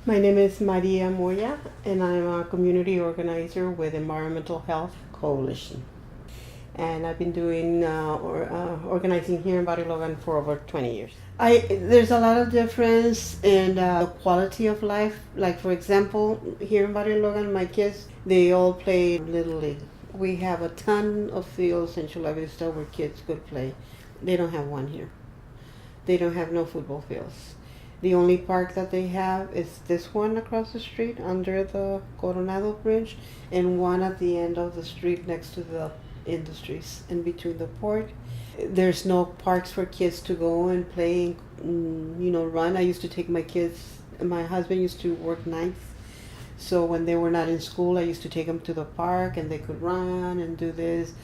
My name is Maria Moya, and I'm a community organizer with Environmental Health Coalition. And I've been doing organizing here in Barrio Logan for over 20 years. There's a lot of difference in the quality of life. Like, for example, here in Barrio Logan, my kids, they all play Little League. We have a ton of fields in Chula Vista where kids could play. They don't have one here. They don't have no football fields. The only park that they have is this one across the street under the Coronado Bridge, and one at the end of the street next to the industries in between the port. There's no parks for kids to go and play, run. I used to take my kids, my husband used to work nights. So when they were not in school, I used to take them to the park and they could run and do this.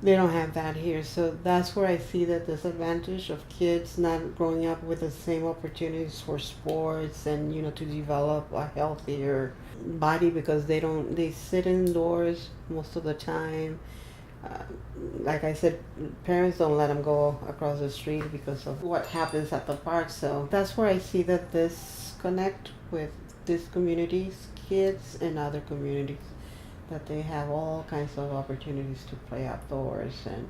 They don't have that here, so that's where I see the disadvantage of kids not growing up with the same opportunities for sports and to develop a healthier body, because they sit indoors most of the time. Like I said, parents don't let them go across the street because of what happens at the park. So that's where I see that this connect with this community's kids and other communities, that they have all kinds of opportunities to play outdoors and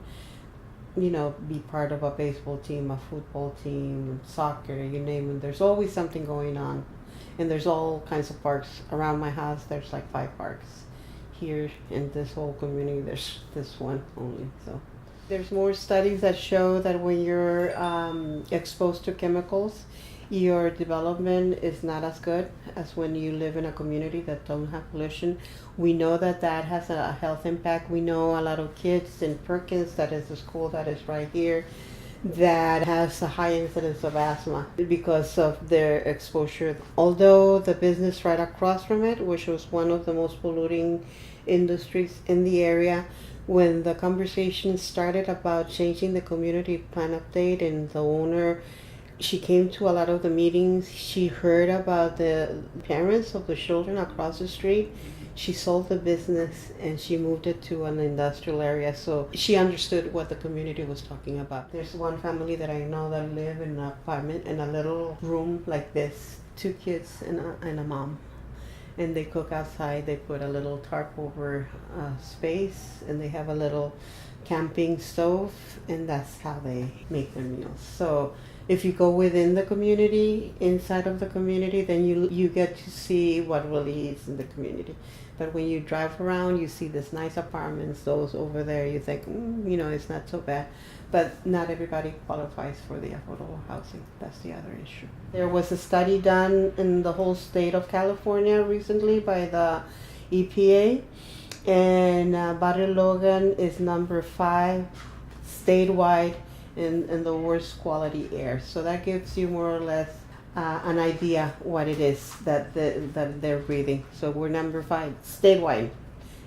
be part of a baseball team, a football team, soccer, you name it. There's always something going on, and there's all kinds of parks around my house. There's like 5 parks here in this whole community. There's this one only. So there's more studies that show that when you're exposed to chemicals, your development is not as good as when you live in a community that don't have pollution. We know that that has a health impact. We know a lot of kids in Perkins, that is the school that is right here, that has a high incidence of asthma because of their exposure. Although the business right across from it, which was one of the most polluting industries in the area, when the conversation started about changing the community plan update, and the owner, she came to a lot of the meetings. She heard about the parents of the children across the street. She sold the business and she moved it to an industrial area. So she understood what the community was talking about. There's one family that I know that live in an apartment in a little room like this, 2 kids and a mom. And they cook outside. They put a little tarp over space, and they have a little camping stove, and that's how they make their meals. So if you go within the community, inside of the community, then you get to see what really is in the community. But when you drive around, you see this nice apartments, those over there, you think, it's not so bad. But not everybody qualifies for the affordable housing. That's the other issue. There was a study done in the whole state of California recently by the EPA, and Barrio Logan is number 5 statewide in the worst quality air. So that gives you more or less an idea what it is that they're breathing. So we're number 5 statewide,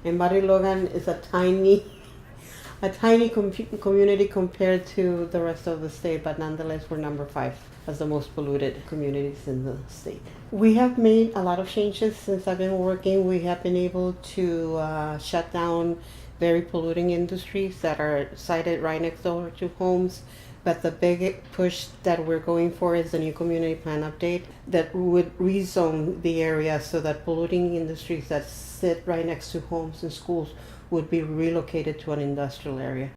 and Barrio Logan is a tiny community compared to the rest of the state, but nonetheless we're number 5 as the most polluted communities in the state. We have made a lot of changes since I've been working. We have been able to shut down very polluting industries that are sited right next door to homes. But the big push that we're going for is the new community plan update that would rezone the area so that polluting industries that sit right next to homes and schools would be relocated to an industrial area.